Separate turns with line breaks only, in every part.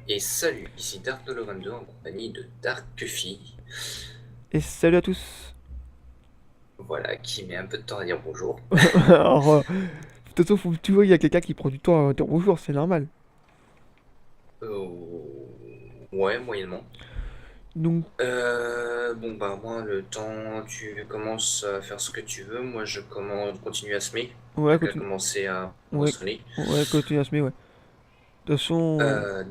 Et salut, ici Dark22 en compagnie de Dark Cuffy,
Et salut à tous.
voilà, qui met un peu de temps à dire bonjour.
Alors, de toute façon, faut que tu vois, il y a quelqu'un qui prend du temps à dire bonjour, c'est normal.
Ouais, moyennement.
Donc,
Bon bah moi le temps, tu commences à faire ce que tu veux, moi je continue à semer,
ouais,
vu qu'à
continue.
commencer à
Ouais,
moissonner.
ouais, continue à se mettre, ouais. De toute façon.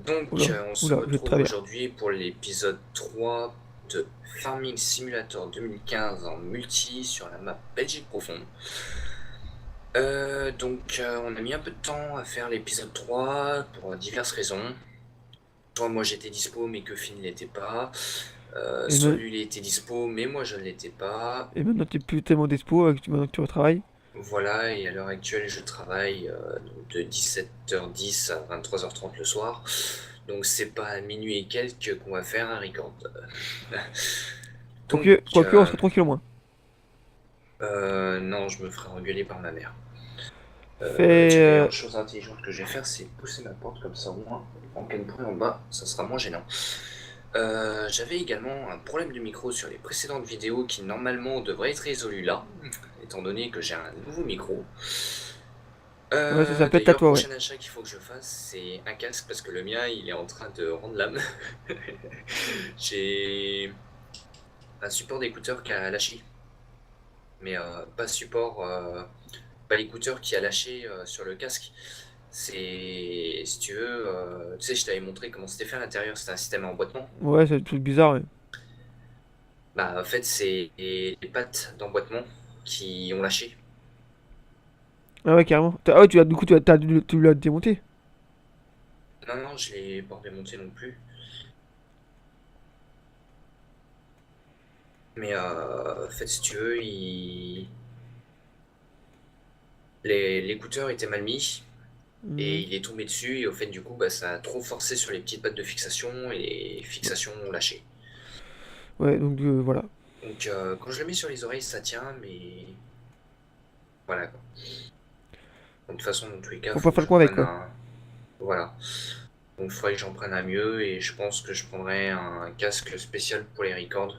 Donc
Oula,
on se
oula, je vais te
retrouve
travers.
aujourd'hui pour l'épisode 3 de Farming Simulator 2015 en multi sur la map Belgique profonde. On a mis un peu de temps à faire l'épisode 3 pour diverses raisons. Soit moi j'étais dispo mais que Finn ne l'était pas.
Et,
Soit
me-
lui il était dispo mais moi je ne l'étais pas.
et maintenant, t'es plus tellement dispo, maintenant que tu retravailles.
Voilà, et à l'heure actuelle je travaille donc de 17h10 à 23h30 le soir. Donc c'est pas à minuit et quelques qu'on va faire un record. Donc
Quoique, on serait tranquille au moins.
non, je me ferai engueuler par ma mère.
Fais.
Tiens d'ailleurs, une chose intelligente que je vais faire, c'est pousser ma porte comme ça au moins. En cas de bruit en bas, ça sera moins gênant. J'avais également un problème de micro sur les précédentes vidéos qui normalement devrait être résolu là, étant donné que j'ai un nouveau micro.
Ouais, ça peut être à
D'ailleurs,
toi, ouais.
prochain achat qu'il faut que je fasse, c'est un casque parce que le mien il est en train de rendre l'âme. J'ai un support d'écouteur qui a lâché, mais pas l'écouteur qui a lâché sur le casque. C'est, si tu veux, tu sais, je t'avais montré comment c'était fait à l'intérieur, c'était un système à emboîtement.
Ouais, c'est un truc bizarre, ouais.
Bah, en fait, c'est les pattes d'emboîtement qui ont lâché.
Ah ouais, carrément. Ah ouais, du coup, tu l'as démonté.
Non, non, je l'ai pas démonté non plus. Mais en fait, si tu veux, l'écouteur était mal mis et
Mhm.
il est tombé dessus. Et au fait, du coup, bah, ça a trop forcé sur les petites pattes de fixation et les fixations ont lâché.
Ouais, donc voilà.
Donc, quand je le mets sur les oreilles, ça tient, mais voilà quoi. Donc, de toute façon, dans tous les cas,
Faut
il faut
pas
que
faire le
je
con avec,
prenne
quoi.
un. Voilà. Donc, il faudrait que j'en prenne un mieux et je pense que je prendrai un casque spécial pour les records,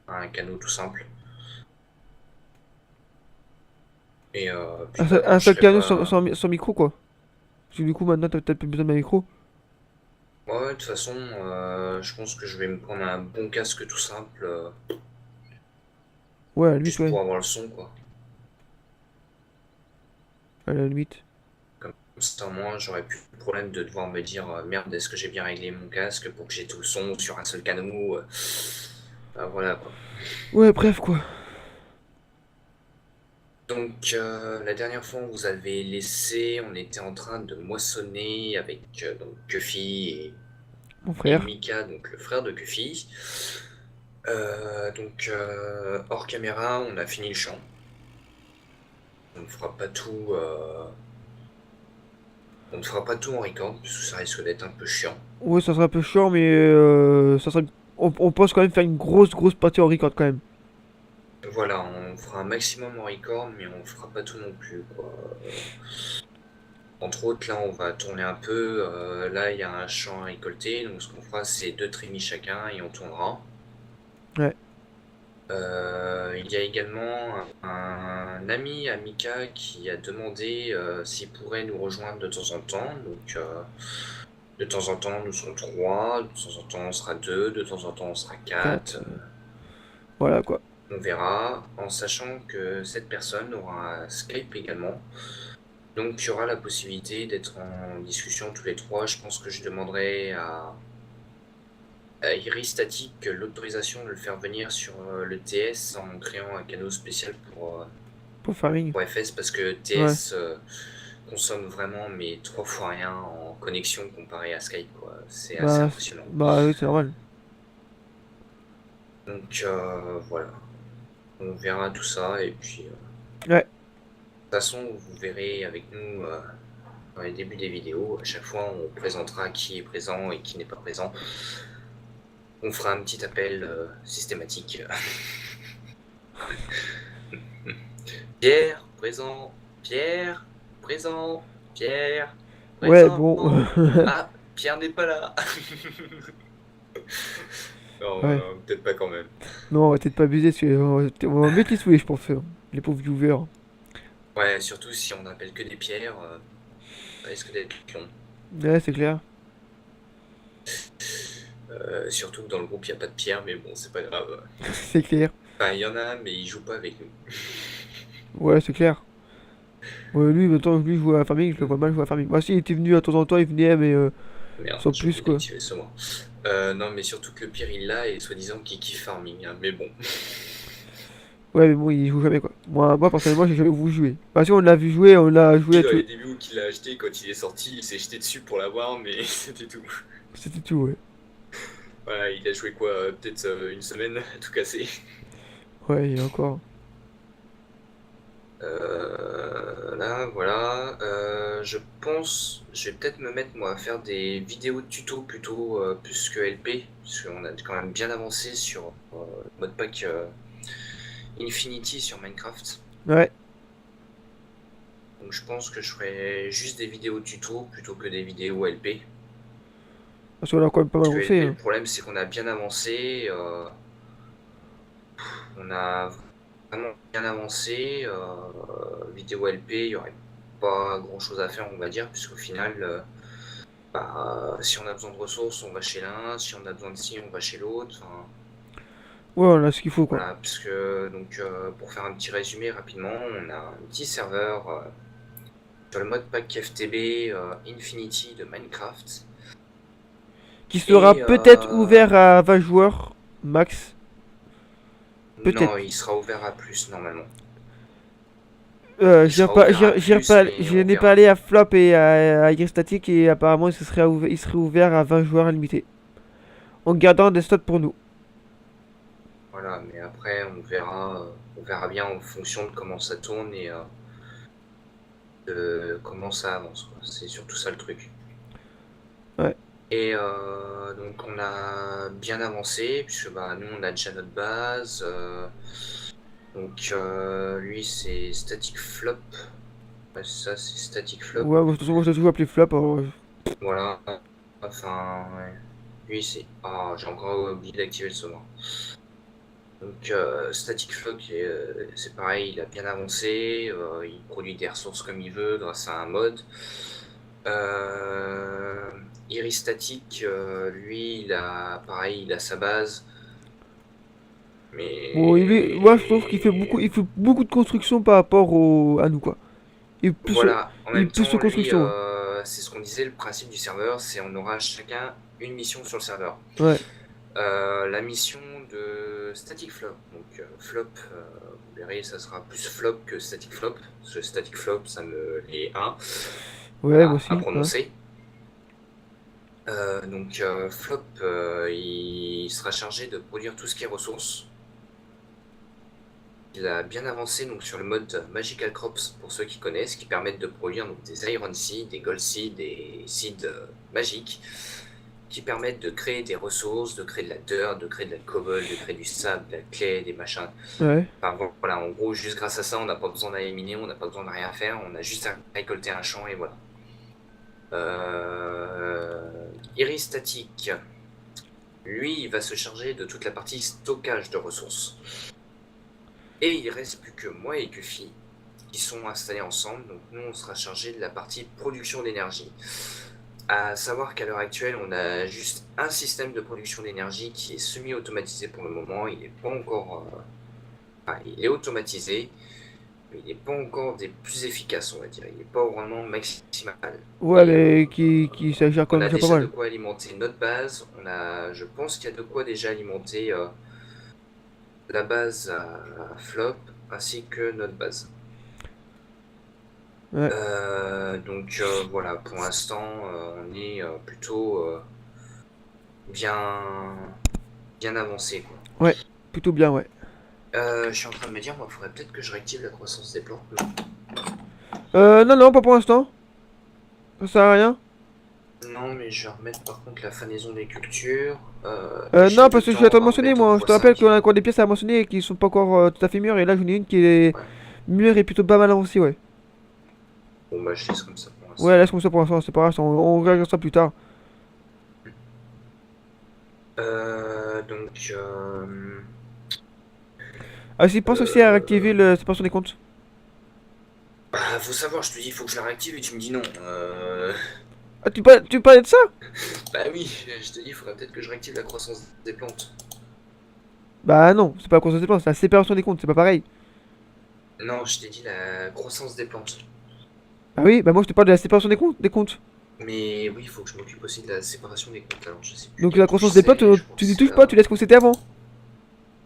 un canot tout simple. Et puis bah quand
Un
je
seul
serai
canot
pas.
sans micro, quoi. Parce que du coup, maintenant, t'as peut-être plus besoin de ma micro.
Ouais, de toute façon, je pense que je vais me prendre un bon casque tout simple,
Ouais, à la limite,
juste
ouais.
pour avoir le son, quoi.
À la limite.
Comme ça, au moins, j'aurais plus de problème de devoir me dire merde, est-ce que j'ai bien réglé mon casque pour que j'ai tout le son sur un seul canot. Voilà, quoi.
Ouais, bref, quoi.
Donc, la dernière fois, on vous avait laissé, on était en train de moissonner avec donc Kuffy
Mon
et
frère.
Mika, donc le frère de Kuffy. Hors caméra, on a fini le champ. On ne fera pas tout, on ne fera pas tout en record, parce que ça risque d'être un peu chiant.
Ouais, ça serait un peu chiant, mais ça serait. On pense quand même faire une grosse partie en record quand même.
Voilà, on fera un maximum en record, mais on ne fera pas tout non plus, quoi. Entre autres, là, on va tourner un peu. Là, il y a un champ à récolter, donc ce qu'on fera, c'est 2 trémies chacun et on tournera.
Ouais.
Il y a également un ami à Mika qui a demandé s'il pourrait nous rejoindre de temps en temps. Donc, de temps en temps, nous serons trois, de temps en temps, on sera deux, de temps en temps, on sera
4.
quatre.
Voilà, quoi.
On verra, en sachant que cette personne aura un Skype également. Donc, il y aura la possibilité d'être en discussion tous les trois. Je pense que je demanderai à Iris Static l'autorisation de le faire venir sur le TS en créant un canal spécial
Pour farming.
pour FS parce que
Ouais.
TS consomme vraiment mais 3 fois rien en connexion comparé à Skype, quoi. C'est assez impressionnant.
Bah oui, c'est normal.
Donc voilà, on verra tout ça et puis
Ouais.
de toute façon vous verrez avec nous dans les débuts des vidéos, à chaque fois on présentera qui est présent et qui n'est pas présent. On fera un petit appel systématique. Pierre, présent, Pierre, présent, Pierre,
Ouais,
présent.
bon.
Ah, Pierre n'est pas là. Non,
Ouais.
non, peut-être pas quand même.
Non, on va peut-être pas abuser, parce que on va mettre les souhaits, je pense, les pauvres viewers.
Ouais, surtout si on n'appelle que des pierres, ça risque d'être long.
Ouais, c'est clair.
Surtout que dans le groupe, il n'y a pas de pierre, mais bon, c'est pas grave.
C'est clair.
Enfin, il y en a, mais ils jouent pas avec nous.
Ouais, c'est clair. Ouais, lui, maintenant, lui, joue à Farming, je le vois mal jouer à Farming. Moi, si, il était venu de temps en temps, il venait, mais
Merde,
sans
j'ai
plus,
oublié
quoi.
d'activer ce mot. Non, mais surtout que le pire, il l'a, et soi-disant qu'il kiffe farming, hein. Mais bon.
Ouais, mais bon, il joue jamais, quoi. Moi personnellement, j'ai jamais voulu jouer. Bah, si, on l'a vu jouer, on l'a joué
Oui,
à
dans
tout.
les débuts qu'il a acheté, quand il est sorti, il s'est jeté dessus pour l'avoir, mais c'était tout.
C'était tout, ouais.
Voilà, il a joué quoi, peut-être une semaine, à tout casser.
Ouais, et encore.
Là, voilà. Je pense, je vais peut-être me mettre moi à faire des vidéos de tuto plutôt plus que LP, puisqu'on a quand même bien avancé sur le mode pack Infinity sur Minecraft.
Ouais.
Donc je pense que je ferai juste des vidéos de tuto plutôt que des vidéos LP.
Parce qu'on a quand même pas mal
Parce que
avancé,
LP, le
hein.
problème c'est qu'on a bien avancé, on a vraiment bien avancé. Vidéo LP, il n'y aurait pas grand chose à faire, on va dire, puisqu'au final, bah, si on a besoin de ressources, on va chez l'un, si on a besoin de ci, on va chez l'autre. Enfin,
Ouais, on a ce qu'il faut, quoi.
voilà, puisque donc pour faire un petit résumé rapidement, on a un petit serveur sur le mode pack FTB Infinity de Minecraft.
Qui sera
Et
peut-être ouvert à 20 joueurs, max. Peut-être.
non, il sera ouvert à plus normalement. Il
J'irai
sera
pas,
ouvert à plus, mais
je
on
n'ai pas
verra.
allé à Flop et à Gear Static et apparemment il serait ouvert à 20 joueurs limités. En gardant des slots pour nous.
Voilà, mais après on verra bien en fonction de comment ça tourne et de comment ça avance, quoi. C'est surtout ça le truc.
Ouais.
Et donc on a bien avancé, puisque bah, nous on a déjà notre base. Donc lui c'est Static Flop. Ouais, c'est ça, c'est Static Flop.
Ouais, de toute façon, moi je l'ai toujours appelé Flop. Alors,
Voilà. Enfin, ouais. Lui c'est. Ah, j'ai encore oublié d'activer le saumon. Donc Static Flop, c'est pareil, il a bien avancé. Il produit des ressources comme il veut grâce à un mode. Iris Static, lui, pareil, il a sa base.
bon, moi je trouve
Mais
il fait beaucoup de construction par rapport à nous, quoi.
voilà, en
Il est
même
plus sur
temps, lui,
construction, hein.
c'est ce qu'on disait, le principe du serveur, c'est on aura chacun une mission sur le serveur.
Ouais.
La mission de Static Flop, donc Flop, vous verrez, ça sera plus Flop que Static Flop, parce que Static Flop, ça me l'est un
Ouais, moi
à
aussi, hein.
prononcer. Donc Flop, il sera chargé de produire tout ce qui est ressources. Il a bien avancé donc, sur le mode Magical Crops, pour ceux qui connaissent, qui permettent de produire donc, des Iron Seeds, des Gold Seeds, des Seeds magiques, qui permettent de créer des ressources, de créer de la dirt, de créer de la cobble, de créer du sable, de la clay, des machins.
Ouais.
Enfin bon, voilà, en gros, juste grâce à ça, on n'a pas besoin d'aller miner, on n'a pas besoin de rien faire, on a juste à récolter un champ et voilà. Iris Static, lui, il va se charger de toute la partie stockage de ressources. Et il reste plus que moi et Kufi qui sont installés ensemble. Donc nous, on sera chargé de la partie production d'énergie. À savoir qu'à l'heure actuelle, on a juste un système de production d'énergie qui est semi-automatisé pour le moment. Il n'est pas encore... enfin, il est automatisé, mais il n'est pas encore des plus efficaces, on va dire. Il n'est pas vraiment maximal.
Ouais,
Et,
mais qui ça gère quand
on
même
a
déjà pas
déjà de
mal.
quoi alimenter notre base. Je pense qu'il y a de quoi déjà alimenter la base à Flop ainsi que notre base.
Ouais.
Donc voilà, pour l'instant, on est plutôt bien, bien avancé, quoi.
Ouais. Plutôt bien, ouais.
Je suis en train de me dire, moi, il faudrait peut-être que je réactive la croissance des plantes.
Non, non, pas pour l'instant. Ça sert à rien.
Non, mais je vais remettre par contre la fanaison des cultures.
Non,
Échelle de
parce que je
temps,
suis en train
on
de
va
mentionner,
remettre en
moi. Je te rappelle
x5.
qu'on a encore des pièces à mentionner qui sont pas encore tout à fait mûres. Et là, j'en ai une qui est
Ouais.
mûre et plutôt pas mal avancée, ouais.
Bon, bah, je laisse comme ça pour
Ouais,
l'instant.
laisse comme ça pour l'instant, c'est pas grave, on regardera ça plus tard.
Donc,
Ah si, pense aussi à réactiver
euh,
le séparation des comptes.
bah, faut savoir, je te dis, il faut que je la réactive et tu me dis non.
Ah, tu parlais de ça?
Bah oui, je te dis, il faudrait peut-être que je réactive la croissance des plantes.
Bah non, c'est pas la croissance des plantes, c'est la séparation des comptes, c'est pas pareil.
Non, je t'ai dit la croissance des plantes.
Bah oui, bah moi je te parle de la séparation des comptes.
Mais oui, il faut que je m'occupe aussi de la séparation des comptes. Alors, je sais plus
Donc la
lesquels
croissance des plantes,
c'est, je crois que
tu n'y
c'est
touches pas,
là.
tu laisses comme c'était avant.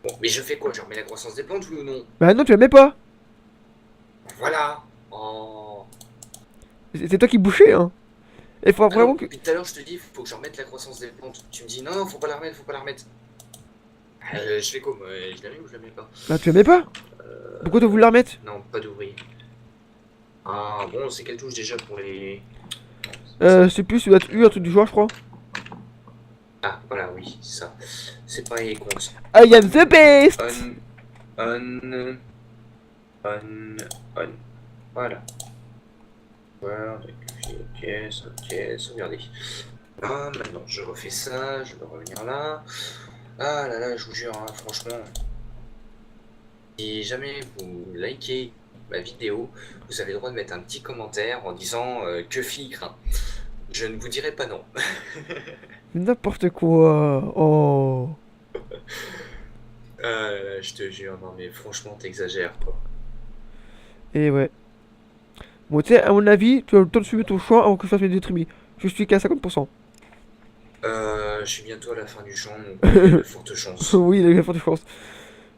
Bon, mais je fais quoi? Je remets la croissance des plantes, oui ou non?
Bah non, tu la mets pas.
Voilà. Oh.
C'est toi qui bouchais, hein. Il faut
Ah non,
vraiment que...
depuis tout à l'heure, je te dis, il faut que je remette la croissance des plantes. Tu me dis, non, non, faut pas la remettre, faut pas la remettre. Je fais quoi, moi? Je la mets ou je la mets pas?
Bah tu la mets pas. Pourquoi tu voulu la remettre?
Non, pas d'ouvrier. Ah bon, c'est quelle touche déjà pour les... Non, c'est pas ça.
Je sais plus, ça doit être U, un truc du genre, je crois.
Ah, voilà, oui, c'est ça. C'est pareil, les comptes.
I am the
On,
best.
on, on, on, on. Voilà. Word, ok, sauvegarder. Ah, maintenant, je refais ça, je vais revenir là. Ah là là, je vous jure, hein, franchement, si jamais vous likez ma vidéo, vous avez le droit de mettre un petit commentaire en disant que flic, hein. Je ne vous dirai pas non.
N'importe quoi. Oh.
Ah là là, je te jure, non mais franchement, t'exagères quoi.
Et ouais. Bon, tu sais, à mon avis, tu as le temps de suivre ton choix avant que je fasse mes détrimis. Je suis qu'à 50%.
Je suis bientôt à la fin du champ, donc il y a de fortes chances.
Oui, il y a forte chance.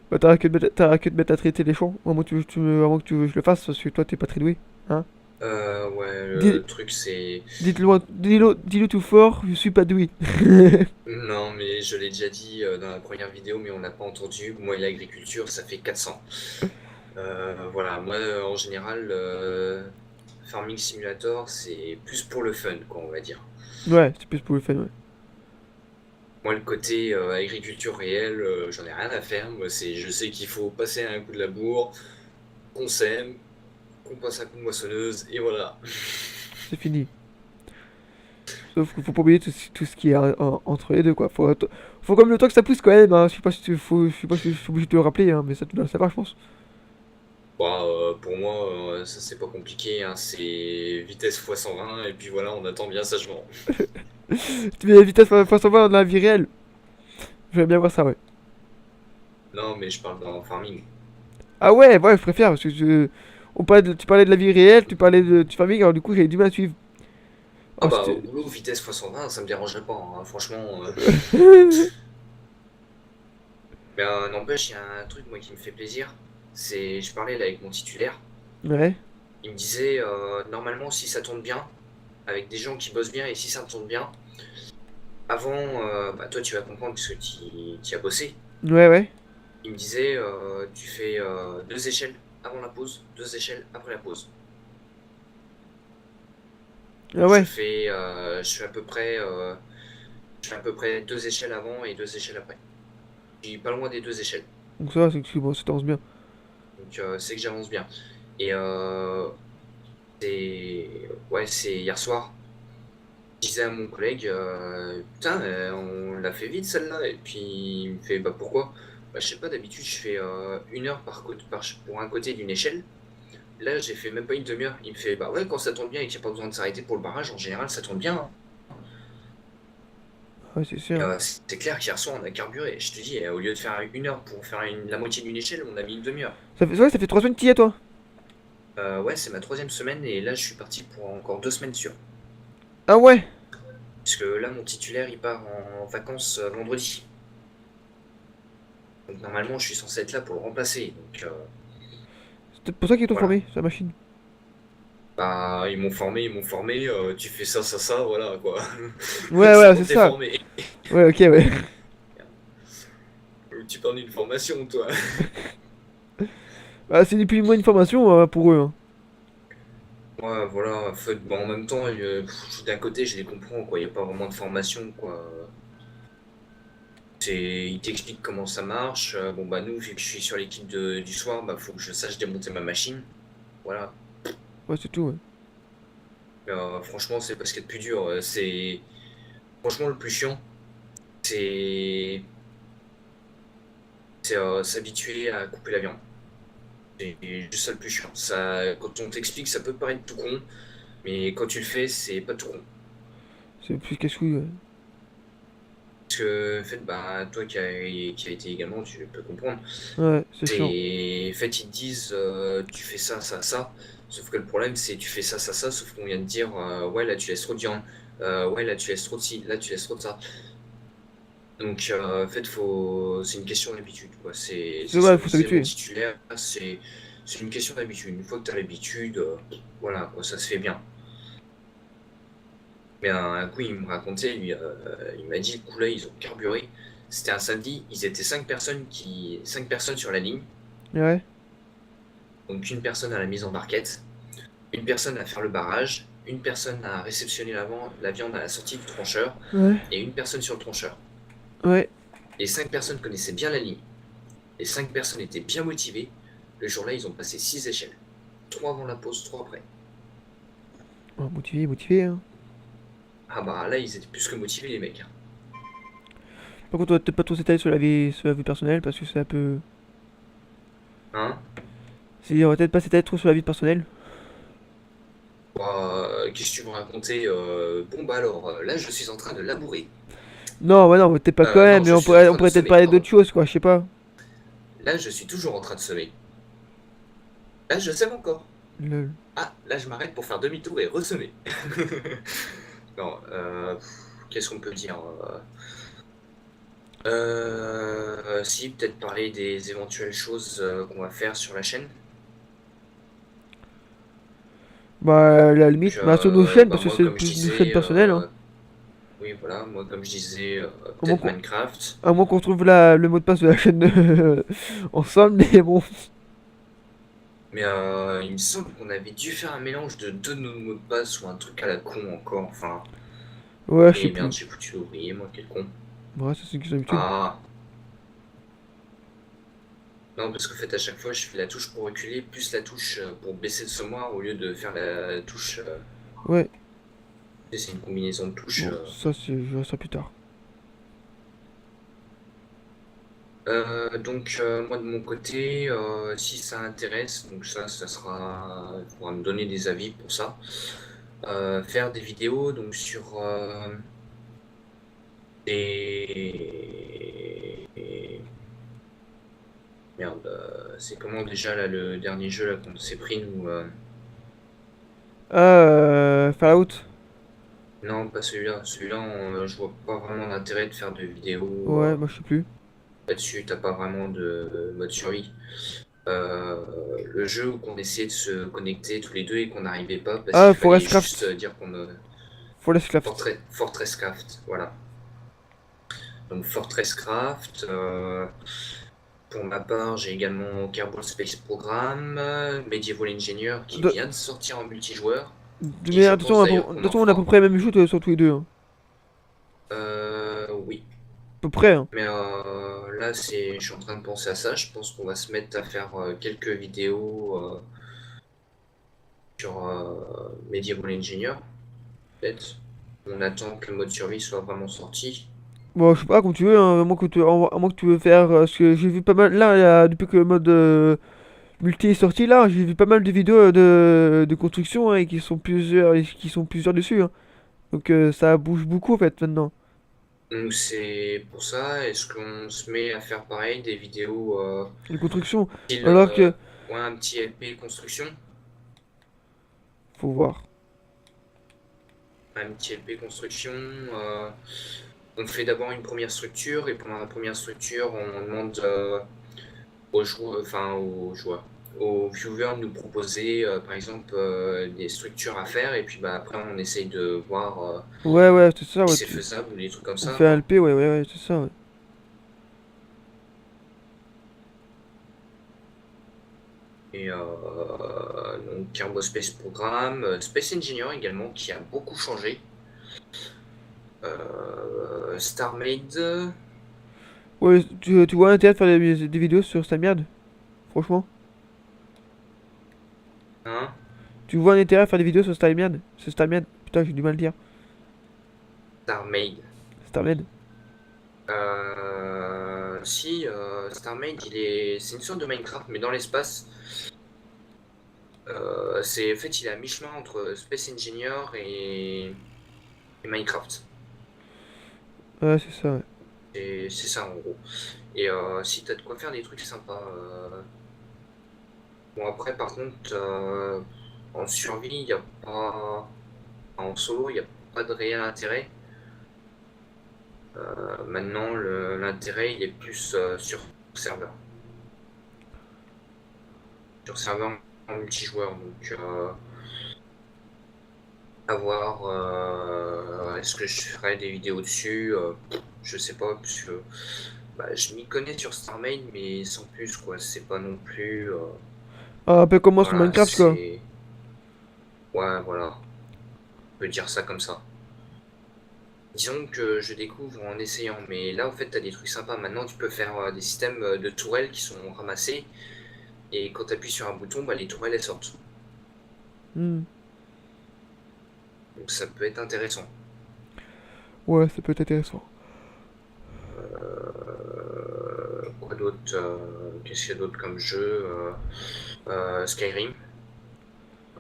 Bah, t'as que de mettre à traiter les champs. Avant que avant que je le fasse, parce que toi, t'es pas très doué. Hein?
Ouais,
Dis-
le truc c'est...
Dis-le tout fort, je suis pas doué.
Non, mais je l'ai déjà dit dans la première vidéo, mais on n'a pas entendu. Moi et l'agriculture, ça fait 400. Voilà, moi en général, Farming Simulator, c'est plus pour le fun, quoi, on va dire.
Ouais, c'est plus pour le fun, ouais.
Moi, le côté agriculture réelle, j'en ai rien à faire. Moi, je sais qu'il faut passer un coup de labour, qu'on sème, qu'on passe un coup de moissonneuse, et voilà.
C'est fini. Sauf qu'il faut pas oublier tout ce qui est entre les deux, quoi. Faut comme le temps que ça pousse quand même, hein. Je sais pas si je suis obligé de te le rappeler, hein, mais ça, tu dois le savoir, je pense.
Bah, pour moi, ça c'est pas compliqué, hein, c'est vitesse x 120, et puis voilà, on attend bien sagement.
Tu mets la vitesse face en dans la vie réelle. Je vais bien voir ça, ouais.
Non, mais je parle dans farming.
Ah ouais, ouais, je préfère, parce que tu parlais de la vie réelle, tu parlais du farming, alors du coup, j'avais du mal à suivre.
Ah
Oh,
bah, au
c'était...
boulot, vitesse x 120, ça me dérangerait pas, hein, franchement. Mais n'empêche, il y a un truc, moi, qui me fait plaisir. C'est, je parlais là avec mon titulaire.
Ouais.
Il me disait, normalement, si ça tourne bien, avec des gens qui bossent bien, et si ça tourne bien, avant, bah, toi, tu vas comprendre puisque tu as bossé.
Ouais, ouais.
Il me disait, tu fais deux échelles avant la pause, deux échelles après la pause.
Ah ouais.
Je fais je fais à peu près deux échelles avant et deux échelles après. Je suis pas loin des deux échelles.
Donc ça va, c'est que bon, ça t'avance bien.
Donc, c'est que j'avance bien. Et c'est hier soir. Je disais à mon collègue, putain, on l'a fait vite celle-là. Et puis il me fait, bah pourquoi? Bah, je sais pas, d'habitude je fais une heure pour un côté d'une échelle. Là, j'ai fait même pas une demi-heure. Il me fait, bah ouais, quand ça tourne bien et qu'il n'y a pas besoin de s'arrêter pour le barrage, en général, ça tourne bien, hein.
Ouais, c'est sûr.
C'est clair qu'hier soir, on a carburé. Je te dis, au lieu de faire une heure pour faire la moitié d'une échelle, on a mis une demi-heure.
Ouais, ça fait 3 semaines que t'y es, toi.
Ouais, c'est ma troisième semaine et là, je suis parti pour encore 2 semaines sûres.
Ah ouais.
Puisque là, mon titulaire, il part en vacances vendredi. Donc normalement, je suis censé être là pour le remplacer. Donc
C'est peut-être pour ça qu'ils t'ont
voilà.
formé, sur la machine.
Bah, ils m'ont formé, tu fais ça, ça, ça, voilà quoi.
Ouais,
C'est
ouais,
bon,
c'est
t'es
ça.
formé.
Ouais, ok, ouais.
Tu parles d'une formation, toi.
Bah, c'est ni plus ni moins une formation pour eux, hein.
Ouais, voilà, bon, en même temps, d'un côté, je les comprends, quoi. Il n'y a pas vraiment de formation, quoi. Ils t'expliquent comment ça marche. Bon, bah, nous, vu que je suis sur l'équipe du soir, bah, faut que je sache démonter ma machine. Voilà.
Ouais, c'est tout, ouais.
Franchement, c'est pas ce qu'il y a de plus dur. Franchement, le plus chiant, c'est s'habituer à couper la viande. C'est juste ça le plus chiant. Ça, quand on t'explique, ça peut paraître tout con, mais quand tu le fais, c'est pas tout con.
C'est plus casse-couille, ouais.
Parce que, en fait, bah, toi qui a été également, tu peux comprendre.
Ouais, c'est chiant.
En fait, ils te disent, tu fais ça, ça, ça. Sauf que le problème, c'est tu fais ça, ça, ça. Sauf qu'on vient de dire, ouais, là, tu laisses trop de viande. Ouais, là, tu laisses trop de ci. Là, tu laisses trop de ça. Donc, en fait, c'est une question d'habitude, quoi.
C'est vrai, faut
C'est mon
s'habituer.
titulaire, c'est une question d'habitude. Une fois que tu as l'habitude, voilà, quoi, ça se fait bien. Mais un coup, il me racontait, lui, il m'a dit, le coup là, ils ont carburé. C'était un samedi, ils étaient 5 personnes sur la ligne.
Ouais,
Donc, une personne à la mise en barquette, une personne à faire le barrage, une personne à réceptionner la viande à la sortie du trancheur,
ouais,
et une personne sur le trancheur.
ouais.
Les 5 personnes connaissaient bien la ligne. Les 5 personnes étaient bien motivées. Le jour-là, ils ont passé 6 échelles. 3 avant la pause, 3 après.
Oh, motivé, motivé, hein.
Ah bah là, ils étaient plus que motivés, les mecs.
Par contre, on va peut-être pas trop s'étaler sur la vie personnelle parce que c'est un peu.
Hein.
On va peut-être pas s'étaler trop sur la vie personnelle.
Bah, qu'est-ce que tu veux raconter? Bon bah alors, là, je suis en train de labourer.
Non, ouais, non, peut-être pas quand
Non,
même, mais
je suis en
on
train de
pourrait peut-être
semer,
parler
pardon.
d'autres choses, quoi, je sais pas.
Là, je suis toujours en train de semer. Là, je sème encore.
Lol.
Ah, là, je m'arrête pour faire demi-tour et ressemer. Non, qu'est-ce qu'on peut dire? Si, peut-être parler des éventuelles choses qu'on va faire sur la chaîne.
Bah, à la
Donc,
limite, bah, sur nos chaînes,
bah
parce que
moi,
c'est
comme je
plus nos chaînes
disais,
personnelles, hein.
oui, voilà, moi, comme je disais,
À moins
peut-être
qu'on
Minecraft.
à moins qu'on retrouve le mot de passe de la chaîne ensemble, mais bon.
Mais il me semble qu'on avait dû faire un mélange de deux de nos mots de passe ou un truc à la con encore. Enfin,
Ouais, je sais
et merde,
plus.
j'ai foutu l'ouvrier, moi, quel con.
Ouais, ça c'est une question d'habitude.
Ah, non, parce qu'en fait, à chaque fois, je fais la touche pour reculer, plus la touche pour baisser le semoir au lieu de faire la touche.
Ouais,
C'est une combinaison de touches.
bon, ça c'est. Je verrai ça plus tard.
Donc, moi, de mon côté, si ça intéresse, donc ça sera. Il faudra me donner des avis pour ça. Faire des vidéos donc sur des. Merde, c'est comment déjà là le dernier jeu là qu'on s'est pris nous
Ah, Fallout.
Non, pas celui-là. Celui-là, je vois pas vraiment l'intérêt de faire de vidéos
Ouais, moi je sais plus.
là-dessus. T'as pas vraiment de mode survie. Le jeu où on essayait de se connecter tous les deux et qu'on n'arrivait pas parce
Ah,
qu'il fallait
Forest
juste
Craft.
dire qu'on
Forest Craft.
Fortress Craft, voilà. Donc Fortress Craft. Pour ma part, j'ai également Kerbal Space Program, Medieval Engineer qui
De,
vient de sortir en multijoueur. Et
mais
je
attention,
pense d'ailleurs
de
qu'on
toute
en
façon, on a à peu
fera.
près la même shoot sur tous les deux, hein.
Oui.
À peu près, hein.
Mais là, je suis en train de penser à ça. Je pense qu'on va se mettre à faire quelques vidéos sur Medieval Engineer, peut-être. On attend que le mode survie soit vraiment sorti.
Bon, je sais pas, comme tu veux, hein, à moins que tu veux faire. Parce que j'ai vu pas mal. Là, depuis que le mode multi est sorti, là, j'ai vu pas mal de vidéos de construction, hein, et qui sont plusieurs dessus, hein. Donc ça bouge beaucoup en fait maintenant.
Donc c'est pour ça, est-ce qu'on se met à faire pareil, des vidéos
Les constructions.
style
Alors que.
ouais, un petit LP construction?
Faut voir.
Un petit LP construction. On fait d'abord une première structure et pendant la première structure, on demande aux joueurs, aux viewers de nous proposer par exemple des structures à faire et puis bah, après on essaye de voir
Ouais, ouais, c'est ça,
si
ouais.
c'est faisable ou des trucs comme
On
ça
fait un
quoi.
LP, ouais, ouais, ouais, c'est ça, ouais.
Et donc Kerbal Space Program, Space Engineer également qui a beaucoup changé. StarMade,
Ouais, tu vois l'intérêt de faire des vidéos sur StarMade? Franchement.
hein,
Tu vois un intérêt à faire des vidéos sur StarMade? Sur StarMade. Putain, j'ai du mal à le dire.
StarMade.
StarMade.
Si, Starmade, c'est une sorte de Minecraft, mais dans l'espace. En fait, il est à mi-chemin entre Space Engineer et Minecraft.
Ouais, c'est ça, ouais.
Et c'est ça en gros. Et si t'as de quoi faire des trucs sympas. Bon après par contre, en survie, il n'y a pas. En solo, il n'y a pas de réel intérêt. Maintenant, l'intérêt, il est plus sur serveur. Sur serveur en multijoueur. Donc, à voir, est-ce que je ferai des vidéos dessus, je sais pas, puisque bah, je m'y connais sur Starmade, mais sans plus, quoi. C'est pas non plus.
Ah, un peu comme moi sur
Voilà,
Minecraft, quoi.
c'est. Ouais, voilà, on peut dire ça comme ça. Disons que je découvre en essayant, mais là, en fait, t'as des trucs sympas. Maintenant, tu peux faire des systèmes de tourelles qui sont ramassées, et quand t'appuies sur un bouton, bah, les tourelles elles sortent.
Hmm.
Donc, ça peut être intéressant.
Ouais, ça peut être intéressant.
Quoi d'autre qu'est-ce qu'il y a d'autre comme jeu Skyrim.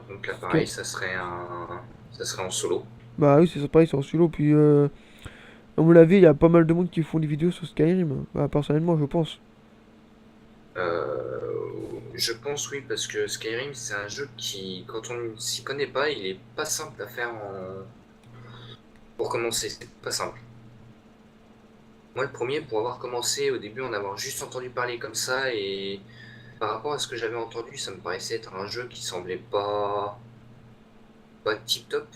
Donc là, pareil,
Ok.
ça serait en solo.
Bah oui, c'est ça, pareil, c'est en solo. Puis, à mon avis, il y a pas mal de monde qui font des vidéos sur Skyrim, hein. Bah, personnellement, je pense.
Je pense oui, parce que Skyrim, c'est un jeu qui, quand on ne s'y connaît pas, il est pas simple à faire pour commencer. C'est pas simple. Moi, le premier, pour avoir commencé au début, en avoir juste entendu parler comme ça, et par rapport à ce que j'avais entendu, ça me paraissait être un jeu qui semblait pas tip top.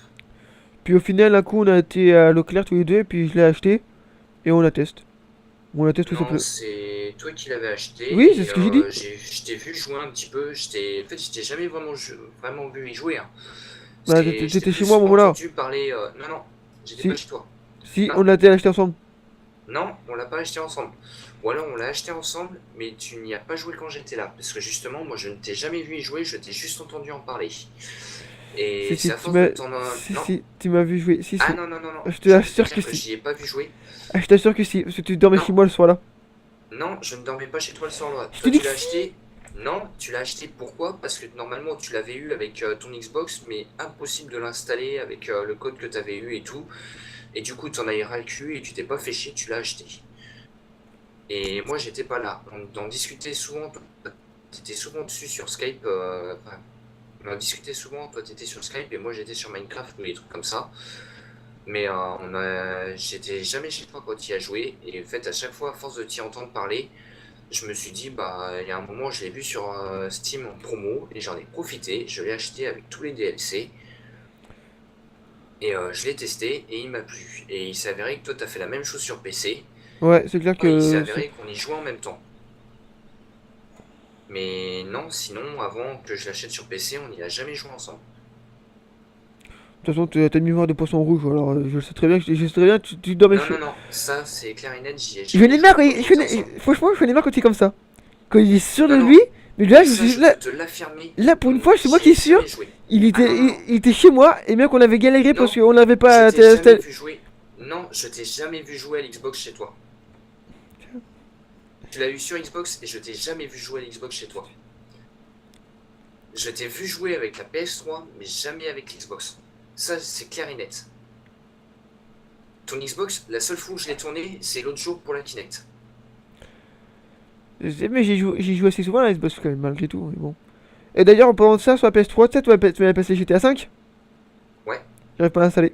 Puis au final, un coup, on a été à Leclerc tous les deux, puis je l'ai acheté, et on la teste. On la teste tout
Non,
simplement.
c'est toi qui l'avais
Oui,
acheté
c'est
et
ce que j'ai dit.
je t'ai vu jouer un petit peu. En fait, je t'ai jamais vraiment vu y jouer, hein.
Bah,
Je t'ai
t'étais chez moi à
plus
ce moment-là.
entendu parler. Non, non, j'étais pas
Si,
chez toi.
si,
Non,
on a été acheté ensemble.
non, on l'a pas acheté ensemble. Ou alors on l'a acheté ensemble, mais tu n'y as pas joué quand j'étais là. Parce que justement, moi je ne t'ai jamais vu y jouer, je t'ai juste entendu en parler.
Si,
Et c'est
si,
à force de t'en. Non.
si, tu m'as vu jouer. Si,
Ah
si.
non, non, non, non.
Je te
Je peux te
assure que
dire que
si.
j'y ai pas vu jouer.
Ah, je t'assure que si, parce que tu dormais
Non,
chez moi le soir là.
non, je ne dormais pas chez toi le soir-là.
Je te
Toi,
dis
tu
que
l'as
si.
acheté. Non, tu l'as acheté pourquoi? Parce que normalement, tu l'avais eu avec ton Xbox, mais impossible de l'installer avec le code que tu avais eu et tout. Et du coup, tu en as eu ras le cul et tu t'es pas fait chier, tu l'as acheté. Et moi, j'étais pas là. On en discutait souvent. T'étais souvent dessus sur Skype. Enfin, on en discutait souvent. Toi, t'étais sur Skype et moi, j'étais sur Minecraft ou des trucs comme ça. Mais j'étais jamais chez toi quand tu y as joué. Et en fait, à chaque fois, à force de t'y entendre parler, je me suis dit, bah, il y a un moment, je l'ai vu sur Steam en promo et j'en ai profité. Je l'ai acheté avec tous les DLC et je l'ai testé et il m'a plu. Et il s'est avéré que toi, t'as fait la même chose sur PC.
Ouais, c'est clair
Et il s'est
que.
avéré qu'on y jouait en même temps. Mais non, sinon, avant que je l'achète sur PC, on n'y a jamais joué ensemble.
De toute façon, t'as une mémoire de poisson rouge, alors je sais très bien je sais très bien que tu dormais
Non,
chez.
non, non, ça c'est clair et net, j'y ai
Je
jamais
n'ai marre quand
joué quand
il.
on était ensemble.
Franchement, je n'ai marre quand il est comme ça. Quand il est sûr de
Non,
lui,
non,
mais là, je me
ça
suis.
je peux te l'affirmer,
Là, pour une fois, c'est moi
j'y
qui
ai
est sûr.
jamais joué.
Il
Ah
était,
non, non, non,
il était chez moi, et bien qu'on avait galéré parce
non,
qu'on l'avait
je
pas.
t'ai jamais vu jouer. Non, je t'ai jamais vu jouer à l'Xbox chez toi. Tu l'as eu sur Xbox et je t'ai jamais vu jouer à l'Xbox chez toi. Je t'ai vu jouer avec la PS3, mais jamais avec l'Xbox. Ça, c'est clair et net. Ton Xbox, la seule fois où je l'ai tourné, c'est l'autre jour pour la Kinect.
Mais j'ai joué assez souvent à la Xbox quand même, malgré tout, mais bon. Et d'ailleurs, en parlant de ça, sur la PS3, tu sais, tu m'avais passé GTA 5.
Ouais,
J'arrive pas à l'installer.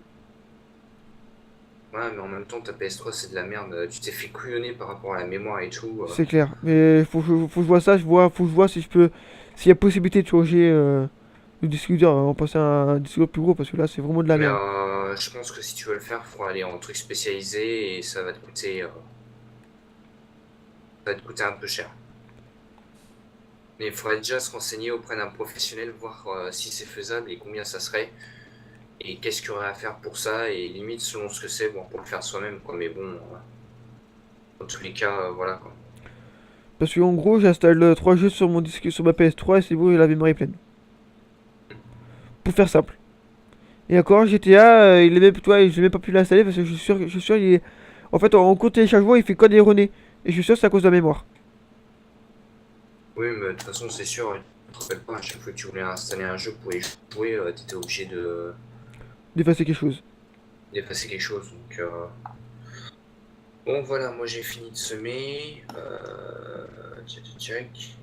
ouais, mais en même temps, ta PS3, c'est de la merde. Tu t'es fait couillonner par rapport à la mémoire et tout.
C'est clair. Mais faut que je vois ça, faut que je vois si je peux. S'il y a possibilité de changer le disque dur, en passer à un disque dur plus gros, parce que là, c'est vraiment de la
Mais
merde.
je pense que si tu veux le faire, il faudra aller en truc spécialisé et ça va te coûter un peu cher. Mais il faudrait déjà se renseigner auprès d'un professionnel, voir si c'est faisable et combien ça serait. Et qu'est-ce qu'il y aurait à faire pour ça, et limite selon ce que c'est, bon, pour le faire soi-même, quoi. Mais bon, dans tous les cas, voilà, quoi.
Parce que en gros, j'installe 3 jeux sur mon disque, sur ma PS3 et c'est bon, et la mémoire est pleine. Pour faire simple. Et encore, GTA, il est même, toi, je l'ai même pas pu l'installer parce que je suis sûr, il est. En fait, en cours de téléchargement, il fait code erroné. Et je suis sûr que c'est à cause de la mémoire.
Oui, mais de toute façon, c'est sûr, tu te rappelles pas, à chaque fois que tu voulais installer un jeu pour y jouer, t'étais obligé de
D'effacer quelque chose.
d'effacer quelque chose. Donc, bon, voilà, moi j'ai fini de semer. Tchac, tchac, tchac.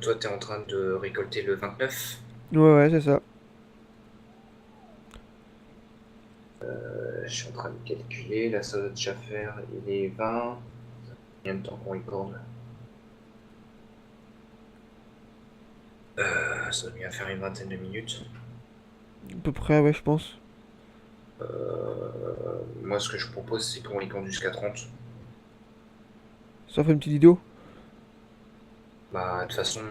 Toi, t'es en train de récolter le 29.
Ouais, ouais, c'est ça.
Je suis en train de calculer. Là, ça doit déjà faire. Il est 20. Combien de temps qu'on recorde? Ça doit bien faire une vingtaine de minutes.
À peu près, ouais, je pense.
Moi, ce que je propose, c'est qu'on recorde jusqu'à 30.
Ça fait une petite vidéo.
Bah, de toute façon,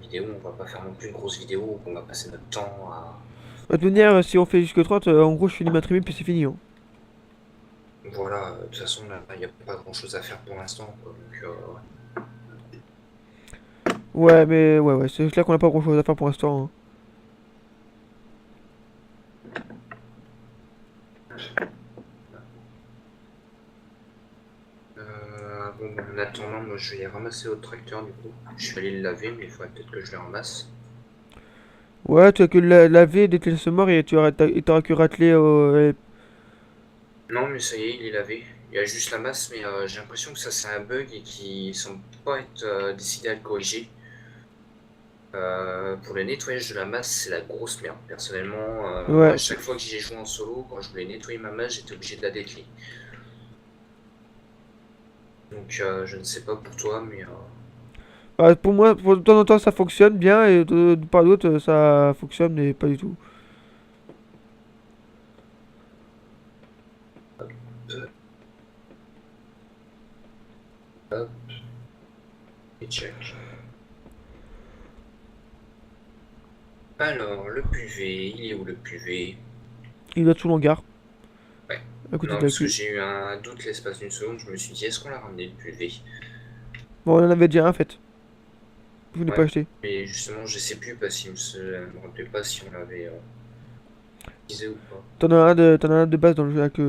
vidéo, on va pas faire non plus une grosse vidéo où on va passer notre temps à.
De toute manière, si on fait jusque 30, en gros, je finis ma trimine, puis c'est fini, hein.
Voilà, de toute façon, là, il n'y a pas grand chose à faire pour l'instant, quoi. Donc,
Ouais, mais ouais, ouais, c'est clair qu'on a pas grand chose à faire pour l'instant, hein.
bon, en attendant, moi, je vais aller ramasser l'autre tracteur, du coup. Je suis allé le laver, mais il faudrait peut-être que je le ramasse.
Ouais, tu as que laver dès qu'elle se mord et t'auras que ratelé.
Non, mais ça y est, il est lavé. Il y a juste la masse, mais j'ai l'impression que ça, c'est un bug et qui semble pas être décidé à le corriger. Pour le nettoyage de la masse, c'est la grosse merde. Personnellement, moi, à
Ouais.
chaque fois que j'y ai joué en solo, quand je voulais nettoyer ma masse, j'étais obligé de la décliner. Donc, je ne sais pas pour toi, mais
Pour moi, de temps en temps, ça fonctionne bien et par d'autres, ça fonctionne, mais pas du tout.
hop, et check. Alors, le PV, il est où le PV?
Il doit être sous l'hangar,
Ouais.
à côté
Non,
de la
parce que
queue.
j'ai eu un doute l'espace d'une seconde, je me suis dit, est-ce qu'on l'a ramené le PV?
Bon, on en avait déjà un fait. Je vous l'ai pas
Ouais.
acheté.
Mais justement, je sais plus parce qu'il me rappelait pas si on l'avait utilisé ou pas.
T'en as un de base dans le jeu avec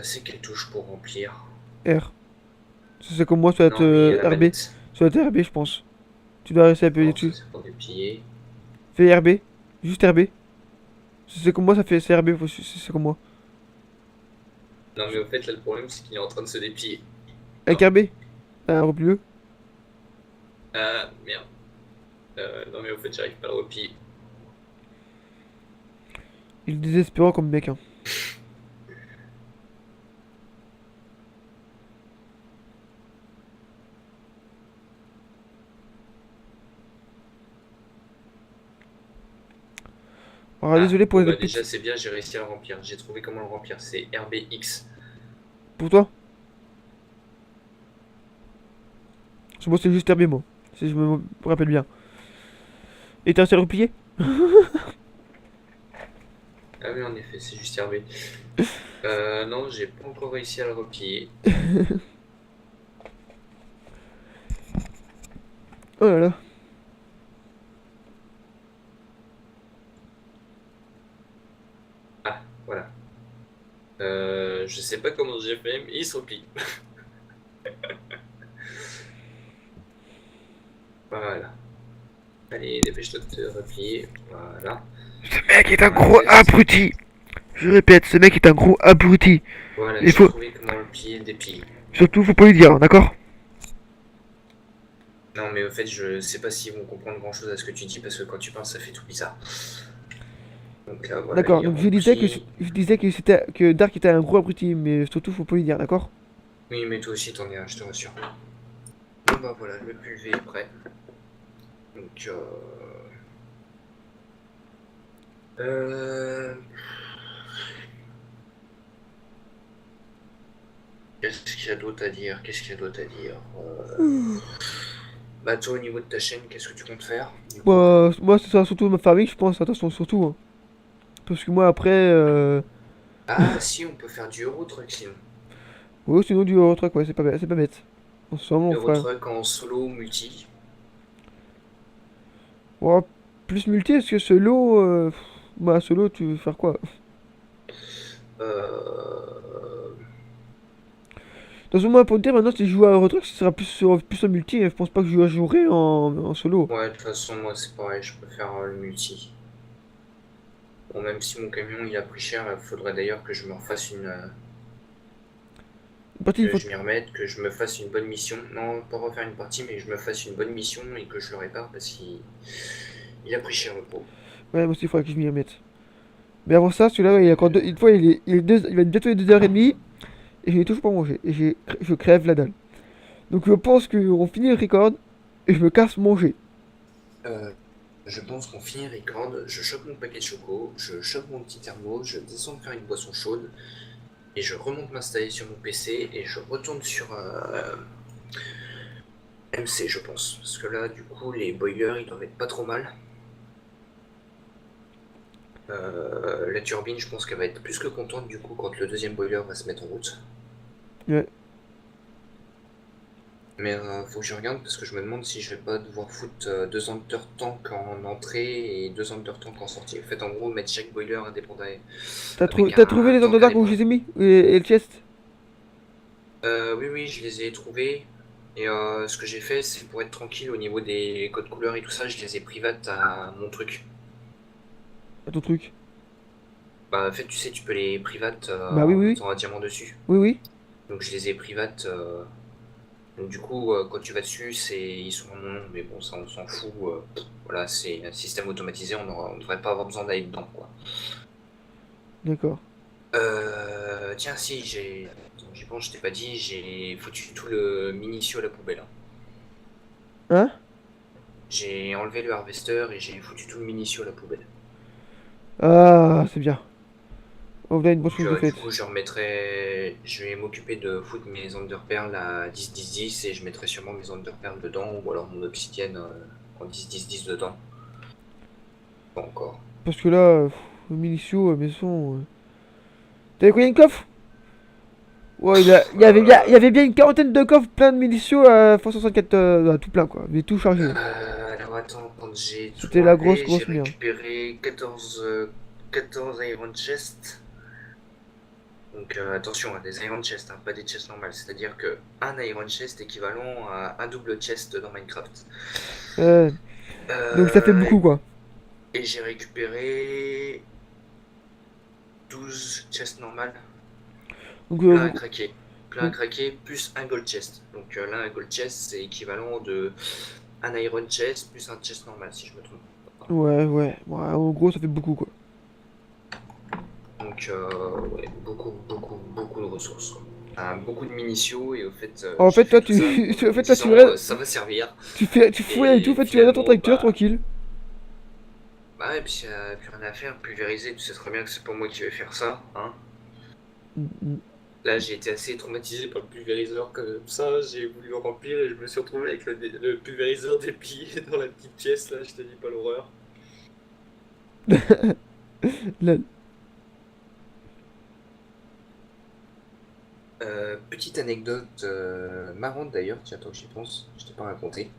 C'est quelle touche pour remplir?
R. C'est comme moi, ça doit être
Non, lui, il y a la
RB.
manette.
Ça doit être RB, je pense. Tu dois rester appuyer
Non, ça
dessus.
c'est pour déplier.
Fais RB. Juste RB. C'est comme moi, ça fait c'est RB. C'est comme moi.
Non, mais au fait, là, le problème, c'est qu'il est en train de se déplier.
Avec
Non.
RB. Ah, replie-le.
Ah, merde. Non, mais au fait, j'arrive pas à le replier.
Il est désespérant comme mec, hein. Alors,
Ah,
désolé pour
bon,
les
bah,
petits.
déjà, c'est bien, j'ai réussi à le remplir. J'ai trouvé comment le remplir. C'est RBX.
Pour toi. Moi, c'est juste RB, moi. Si je me rappelle bien. Et t'as réussi à le replier?
Ah, oui, en effet, c'est juste RB. Non, j'ai pas encore réussi à le replier.
Oh là là.
Ah, voilà. Je sais pas comment j'ai fait, mais il se replie. Voilà. Allez, dépêche-toi de te replier. Voilà.
Ce mec est un
Ah,
gros
vas-y.
abruti. Je répète, ce mec est un gros abruti.
Voilà,
Il
j'ai
faut.
trouvé comment le plier, le déplier.
Surtout, faut pas lui dire, hein, d'accord?
Non, mais au fait, je sais pas s'ils vont comprendre grand-chose à ce que tu dis parce que quand tu parles, ça fait tout bizarre. Donc là, voilà,
D'accord,
il est
donc
rempli.
je disais que c'était que Dark était un gros abruti, mais surtout faut pas lui dire, d'accord?
Oui, mais toi aussi, t'en es un, je te rassure. Bon, bah voilà, le pulvé est prêt. Donc, euh... Qu'est-ce qu'il y a d'autre à dire? Qu'est-ce qu'il y a d'autre à dire? Bah, toi, au niveau de ta chaîne, qu'est-ce que tu comptes faire, du coup?
Moi, c'est ça, surtout ma famille, je pense, attention, surtout, hein. Parce que moi, après,
Ah, si, on peut faire du Euro Truck, sinon.
ouais, sinon du truc, ouais, c'est pas bête. En ce moment, on
Euro
fera.
Truck en solo, multi.
Ouais, plus multi, est-ce que ce lot. Bah, solo, tu veux faire quoi?
Euh,
De toute façon, moi, pour te dire, maintenant, si je joue à Eurotruck, ce sera plus en multi. Je pense pas que je jouerai en solo.
ouais, de toute façon, moi c'est pareil, je préfère le multi. Bon, même si mon camion il a pris cher, il faudrait d'ailleurs que je me refasse
Une partie, il
que
faut.
je m'y remette, que je me fasse une bonne mission. Non, pas refaire une partie, mais que je me fasse une bonne mission et que je le répare parce qu'il a pris cher le pauvre.
Ouais, moi aussi, il faudra que je m'y remette. Mais avant ça, celui-là, il y a encore deux. Une fois, il va être bientôt les 2h30. Et je n'ai toujours pas mangé. Et je crève la dalle. Donc, je pense qu'on finit le record. Et je me casse manger.
Euh, je pense qu'on finit record, je chope mon paquet de choco, je chope mon petit thermo, je descends me faire une boisson chaude et je remonte m'installer sur mon PC et je retourne sur MC, je pense. Parce que là, du coup, les boilers, ils doivent être pas trop mal. La turbine, je pense qu'elle va être plus que contente du coup quand le deuxième boiler va se mettre en route.
Ouais.
Mais faut que je regarde parce que je me demande si je vais pas devoir foutre 2 Hunter Tank en entrée et 2 Hunter Tank en sortie. En fait, en gros, mettre chaque boiler indépendant avec
T'as trouvé
un
les
tank
Underdark où je
indépendant.
les ai mis? Et le chest?
Oui, oui, je les ai trouvés. Et ce que j'ai fait, c'est pour être tranquille au niveau des codes couleurs et tout ça, je les ai private à mon truc.
À ton truc.
Bah, en fait, tu sais, tu peux les private
Bah oui,
en
oui, oui.
mettant un diamant dessus.
Oui, oui.
Donc, je les ai private. Donc, du coup, quand tu vas dessus, ils sont en mon nom. Mais bon, ça, on s'en fout. Voilà, c'est un système automatisé, on devrait pas avoir besoin d'aller dedans, quoi.
D'accord.
Tiens, si, attends, j'y pense, je t'ai pas dit, j'ai foutu tout le minicio à la poubelle, hein.
Hein?
J'ai enlevé le harvester et j'ai foutu tout le minicio à la poubelle.
Ah, c'est bien. Oh, voilà une bonne
Donc,
chose de
du
faite.
coup, je vais m'occuper de foutre mes underperles à 10-10-10 et je mettrai sûrement mes underperles dedans ou alors mon obsidienne en 10-10-10 dedans. Pas encore.
Parce que là, le milicio, maison. T'avais combien de coffres? Ouais, il y avait bien une quarantaine de coffres plein de milicios à x 64, tout plein quoi, mais tout chargé.
Alors attends, quand j'ai tout
C'était la grosse
enlevé, j'ai
grosse merde.
récupéré 14 Iron Chest. Donc attention, hein, des Iron Chest, hein, pas des chests normales. C'est-à-dire que un Iron Chest équivalent à un double chest dans Minecraft.
Euh, donc ça fait
Euh,
beaucoup quoi.
et j'ai récupéré 12 chests normales,
Donc,
plein à craquer. Plein à
donc
craquer, plus un gold chest. Donc là, un gold chest, c'est équivalent de un Iron Chest plus un chest normal, si je me trompe pas.
ouais, en gros ça fait beaucoup quoi.
Donc ouais, beaucoup de ressources, quoi. Beaucoup de munitions et au fait,
En
j'ai
fait
fait
toi
tout ça
en
en me
fait toi tu
disant
restes,
ça va servir.
tu fouilles et tout, en
Et
fait tu restes dans ton
finalement,
tracteur
bah,
tranquille.
bah ouais, puis plus rien à faire, pulvériser, tu sais très bien que c'est pas moi qui vais faire ça, hein.
Mm, mm.
Là, j'ai été assez traumatisé par le pulvériseur comme ça, j'ai voulu le remplir et je me suis retrouvé avec le pulvériseur déplié dans la petite pièce, là, je te dis pas l'horreur.
Là,
Petite anecdote marrante d'ailleurs, tiens, toi que j'y pense, je t'ai pas raconté.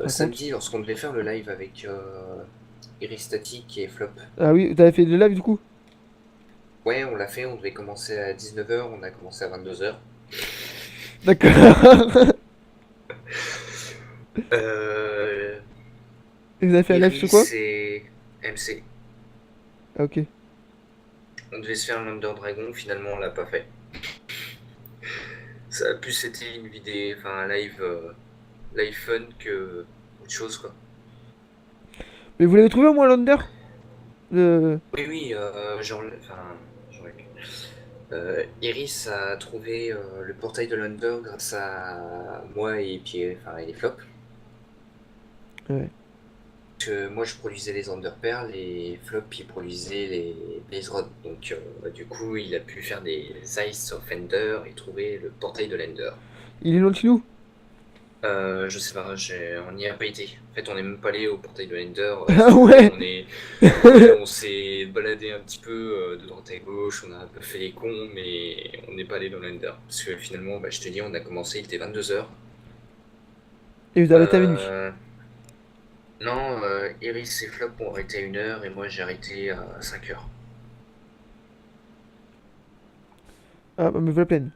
raconte.
Samedi, lorsqu'on devait faire le live avec Iris Static et Flop,
Ah oui, t'avais fait de live du coup?
ouais, on l'a fait, on devait commencer à 19h, on a commencé à 22h.
D'accord.
Euh,
Et vous avez fait un live sur quoi?
Iris et MC,
Ah ok.
on devait se faire l'Under Dragon, finalement on l'a pas fait. Ça a plus été une vidéo, enfin un live fun que autre chose quoi.
Mais vous l'avez trouvé au moins l'Under? Le...
Oui, oui, Iris a trouvé le portail de l'Under grâce à moi et puis enfin, et les flops.
Ouais.
Que moi je produisais les Underpearls et Flop il produisait les Blaze Rod. Donc du coup il a pu faire des Ice of Ender et trouver le portail de l'Ender.
Il est loin de chez nous?
Je sais pas, on n'y a pas été. En fait on n'est même pas allé au portail de l'Ender. Si
Ah
tu veux,
ouais.
ouais, on s'est baladé un petit peu de droite à gauche, on a un peu fait les cons, mais on n'est pas allé dans l'Ender. Parce que finalement, bah, je te dis, on a commencé, il était 22h.
Et vous avez arrêté à minuit.
Non, Iris et Flop ont arrêté à 1 heure et moi j'ai arrêté à 5 heures.
Ah, bah, me voilà pleine.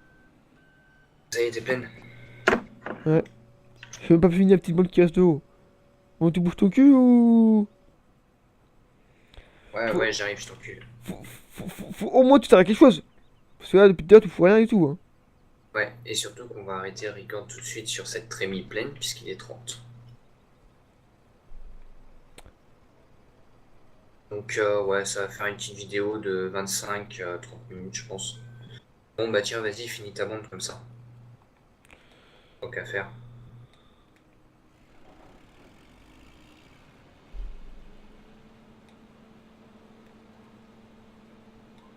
Ça y est, t'es pleine?
Ouais. J'ai même pas fini la petite bande qui reste de haut. On te bouge ton cul ou...
Ouais,
Faut,
ouais, j'arrive, je t'encule.
faut au moins tu t'arrêtes quelque chose. Parce que là, depuis tout à l'heure, tu fous rien du tout. Hein.
Ouais, et surtout qu'on va arrêter record tout de suite sur cette trémie pleine puisqu'il est 30. Donc ouais, ça va faire une petite vidéo de 25 à 30 minutes, je pense. Bon bah tiens, vas-y, finis ta bande comme ça. Tant qu'à faire.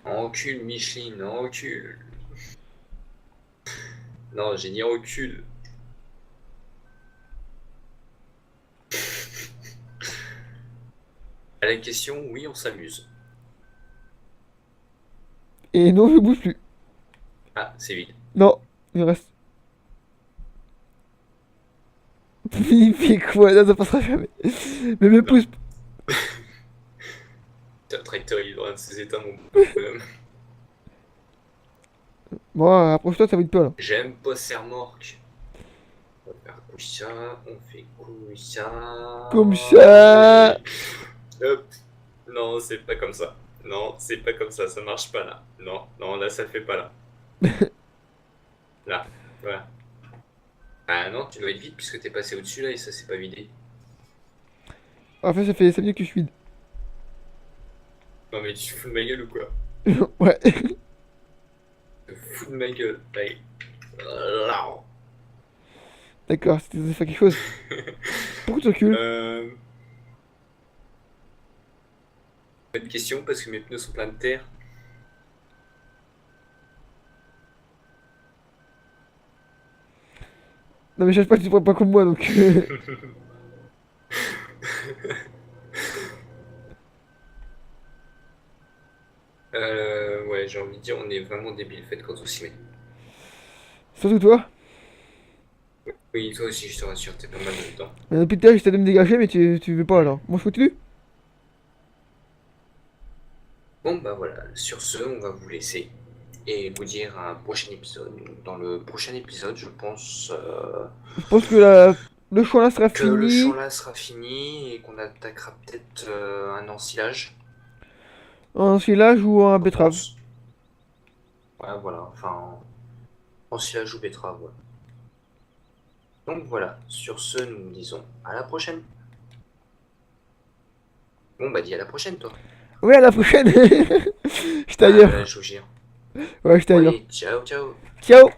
En recul, Micheline, en recul. Non, j'ai dit en recul. À la question, oui, on s'amuse.
Et non, je bouge plus.
Ah, c'est vide.
Non, il reste. Il fait quoi? Là, ça passera jamais. Mais me
Non.
pousse.
Le tracteur, il est en train de ses états, mon bonhomme.
Bon, approche-toi, ça va être pas là.
J'aime pas ces remorques. On va faire couche ça, on fait couche
Comme
ça.
ça.
Oui. Hop. Non, c'est pas comme ça. Non, c'est pas comme ça marche pas là. Non, non, là, ça le fait pas là. Là, voilà. Ah non, tu dois être vide puisque t'es passé au-dessus là et ça s'est pas vidé.
En fait, ça fait 5 minutes que je suis vide.
Non mais tu te fous de ma gueule ou quoi?
Ouais.
Tu te fous de ma gueule. Allez. Là.
D'accord, c'était censé faire quelque chose. Pourquoi tu recules?
Euh, Bonne question parce que mes pneus sont pleins de terre.
Non, mais cherche pas, tu te prends pas comme moi donc.
Ouais, j'ai envie de dire, on est vraiment débile, faites quand on s'y met.
Surtout toi.
Oui, toi aussi, je te rassure, t'es pas mal dedans.
Depuis tout à l'heure, j'essaie de me dégager, mais tu veux pas
Hmm.
alors. Moi, je continue?
Bon, bah voilà, sur ce, on va vous laisser et vous dire à un prochain épisode. Dans le prochain épisode, je pense
Je pense que le choix là sera
que le champ
fini.
là sera fini et qu'on attaquera peut-être un ensilage,
Un silage ou un
je
betterave.
pense. Ouais, voilà, enfin, ensilage ou betterave, ouais. Donc voilà, sur ce, nous disons à la prochaine. Bon, bah dis à la prochaine, toi.
Ouais, à la prochaine. J'étais
Ah,
ailleurs.
je vous jure.
Ouais, j'étais
Bon,
ailleurs.
allez, ciao, ciao.
Ciao.